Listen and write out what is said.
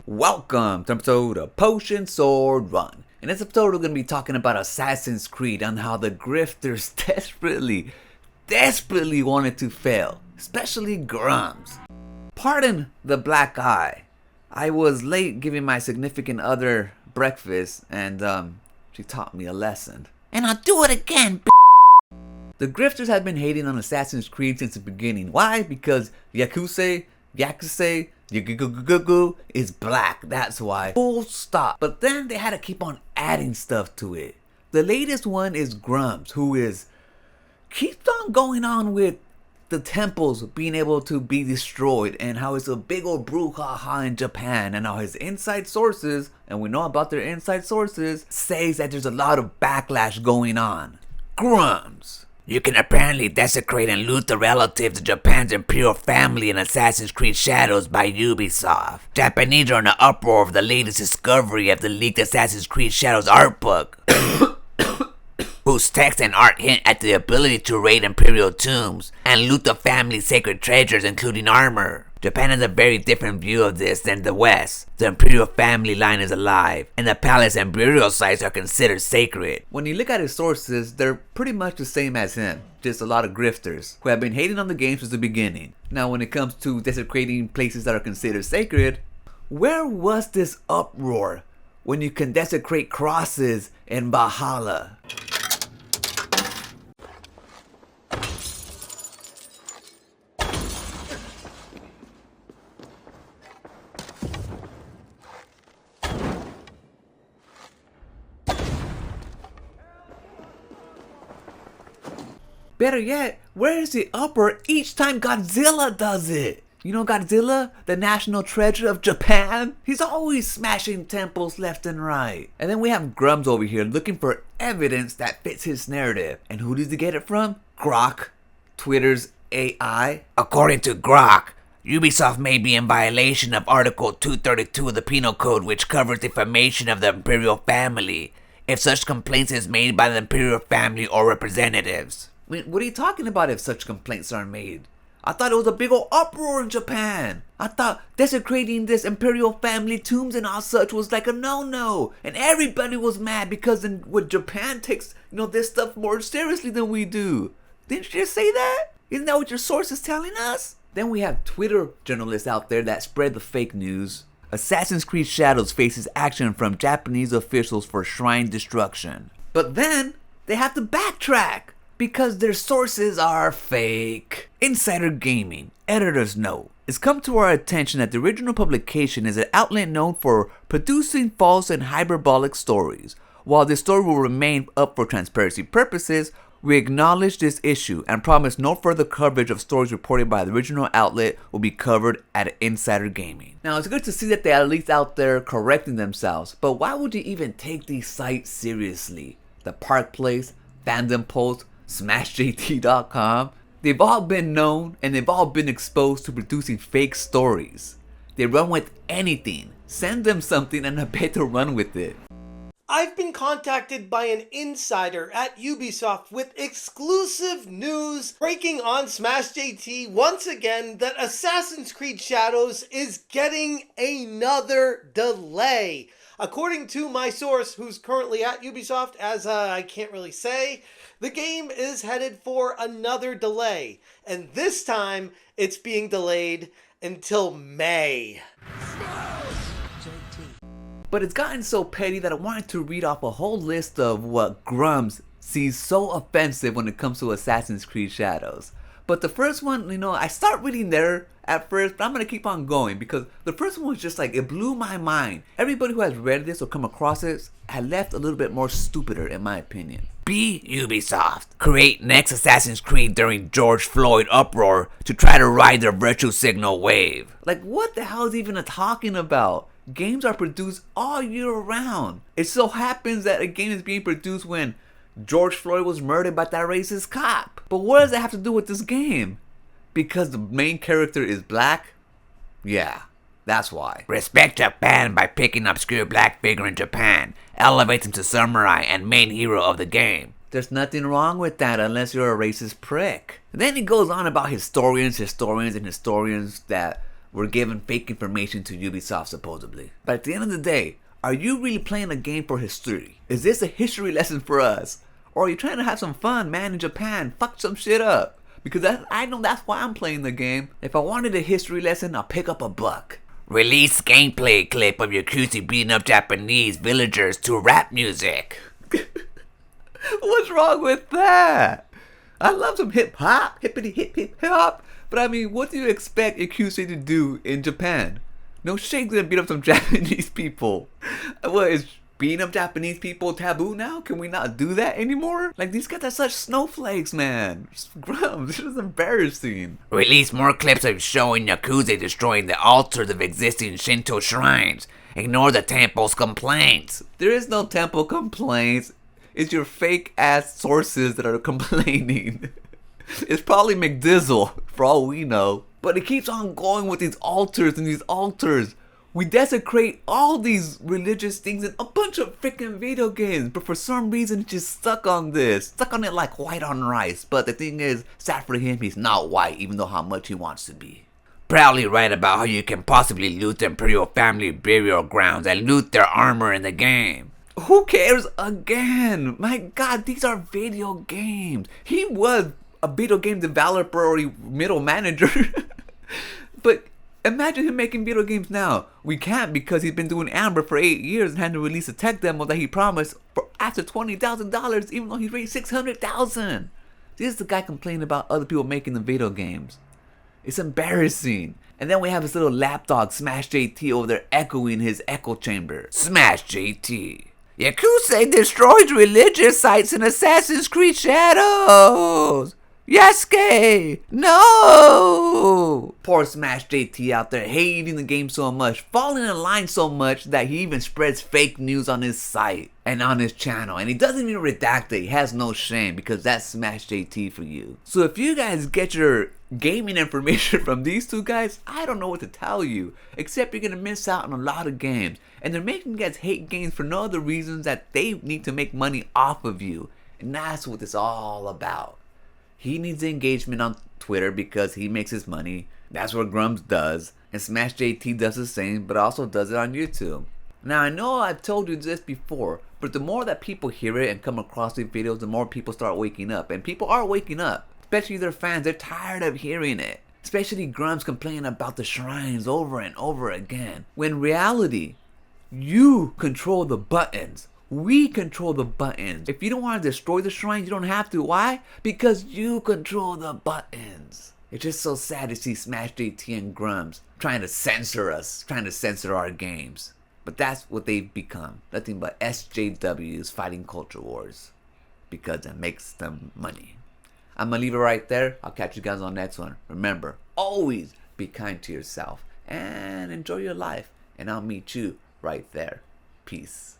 Welcome to an episode of Potion Sword Run. In this episode, we're going to be talking about Assassin's Creed and how the grifters desperately wanted to fail, especially Grummz. Pardon the black eye. I was late giving my significant other breakfast, and she taught me a lesson. And I'll do it again, The grifters have been hating on Assassin's Creed since the beginning. Why? Because Yakusei is black, that's why. Full stop. But then they had to keep on adding stuff to it. The latest one is Grummz, who keeps on going on with the temples being able to be destroyed and how it's a big old brouhaha in Japan, and how his inside sources, and we know about their inside sources, says that there's a lot of backlash going on. Grummz. You can apparently desecrate and loot the relatives of Japan's Imperial family in Assassin's Creed Shadows by Ubisoft. Japanese are in an uproar over the latest discovery of the leaked Assassin's Creed Shadows art book, whose text and art hint at the ability to raid Imperial tombs and loot the family's sacred treasures, including armor. Japan has a very different view of this than the West. The Imperial family line is alive, and the palace and burial sites are considered sacred. When you look at his sources, they're pretty much the same as him. Just a lot of grifters who have been hating on the game since the beginning. Now when it comes to desecrating places that are considered sacred, where was this uproar when you can desecrate crosses in Valhalla? Better yet, where is the uproar each time Godzilla does it? You know Godzilla, the national treasure of Japan? He's always smashing temples left and right. And then we have Grummz over here looking for evidence that fits his narrative. And who does he get it from? Grok, Twitter's AI. According to Grok, Ubisoft may be in violation of Article 232 of the Penal Code, which covers defamation of the Imperial family, if such complaints is made by the Imperial family or representatives. What are you talking about if such complaints are made? I thought it was a big old uproar in Japan. I thought desecrating this Imperial family tombs and all such was like a no-no. And everybody was mad because Japan takes, this stuff more seriously than we do. Didn't you just say that? Isn't that what your source is telling us? Then we have Twitter journalists out there that spread the fake news. Assassin's Creed Shadows faces action from Japanese officials for shrine destruction. But then they have to backtrack, because their sources are fake. Insider Gaming, editor's note. It's come to our attention that the original publication is an outlet known for producing false and hyperbolic stories. While this story will remain up for transparency purposes, we acknowledge this issue and promise no further coverage of stories reported by the original outlet will be covered at Insider Gaming. Now, it's good to see that they're at least out there correcting themselves, but why would you even take these sites seriously? The Park Place, Fandom Post, SmashJT.com, they've all been known and they've all been exposed to producing fake stories. They run with anything. Send them something and I bet they'll run with it. I've been contacted by an insider at Ubisoft with exclusive news breaking on Smash JT once again that Assassin's Creed Shadows is getting another delay. According to my source, who's currently at Ubisoft, as I can't really say, the game is headed for another delay. And this time, it's being delayed until May. But it's gotten so petty that I wanted to read off a whole list of what Grummz sees so offensive when it comes to Assassin's Creed Shadows. But the first one, I start reading there at first, but I'm going to keep on going because the first one was just like, it blew my mind. Everybody who has read this or come across it had left a little bit more stupider in my opinion. Be Ubisoft. Create next Assassin's Creed during George Floyd uproar to try to ride their virtue signal wave. Like, what the hell is even talking about? Games are produced all year round. It so happens that a game is being produced when George Floyd was murdered by that racist cop. But what does that have to do with this game? Because the main character is black? Yeah, that's why. Respect Japan by picking obscure black figure in Japan. Elevate him to samurai and main hero of the game. There's nothing wrong with that unless you're a racist prick. And then he goes on about historians that we're giving fake information to Ubisoft supposedly. But at the end of the day, are you really playing a game for history? Is this a history lesson for us? Or are you trying to have some fun, man, in Japan? Fuck some shit up. Because I know that's why I'm playing the game. If I wanted a history lesson, I'll pick up a buck. Release gameplay clip of Yakuza beating up Japanese villagers to rap music. What's wrong with that? I love some hip hop, hippity hip hip hop. But I mean, what do you expect Yakuza to do in Japan? No shade gonna beat up some Japanese people. What, is beating up Japanese people taboo now? Can we not do that anymore? Like, these guys are such snowflakes, man. Grummz, this is embarrassing. Release more clips of showing Yakuza destroying the altars of existing Shinto shrines. Ignore the temple's complaints. There is no temple complaints. It's your fake ass sources that are complaining. It's probably McDizzle, for all we know. But it keeps on going with these altars and these altars. We desecrate all these religious things in a bunch of freaking video games. But for some reason, it's just stuck on this. Stuck on it like white on rice. But the thing is, sad for him, he's not white, even though how much he wants to be. Proudly write about how you can possibly loot the Imperial family burial grounds and loot their armor in the game. Who cares again? My god, these are video games. He was a video game developer or middle manager. But imagine him making video games now. We can't because he's been doing Amber for 8 years and had to release a tech demo that he promised for after $20,000, even though he raised $600,000. This is the guy complaining about other people making the video games. It's embarrassing. And then we have this little lapdog, Smash JT, over there echoing his echo chamber. Smash JT. Yakuza destroys religious sites in Assassin's Creed Shadows. Yasuke! No! Poor Smash JT out there hating the game so much, falling in line so much that he even spreads fake news on his site and on his channel. And he doesn't even redact it. He has no shame because that's Smash JT for you. So if you guys get your gaming information from these two guys, I don't know what to tell you. Except you're going to miss out on a lot of games. And they're making you guys hate games for no other reasons that they need to make money off of you. And that's what it's all about. He needs engagement on Twitter because he makes his money. That's what Grummz does. And Smash JT does the same, but also does it on YouTube. Now, I know I've told you this before, but the more that people hear it and come across these videos, the more people start waking up. And people are waking up. Especially their fans. They're tired of hearing it. Especially Grummz complaining about the shrines over and over again. When in reality, you control the buttons. We control the buttons. If you don't want to destroy the shrines, you don't have to. Why? Because you control the buttons. It's just so sad to see Smash JT and Grummz trying to censor us, trying to censor our games. But that's what they've become. Nothing but SJWs fighting culture wars. Because it makes them money. I'm going to leave it right there. I'll catch you guys on the next one. Remember, always be kind to yourself. And enjoy your life. And I'll meet you right there. Peace.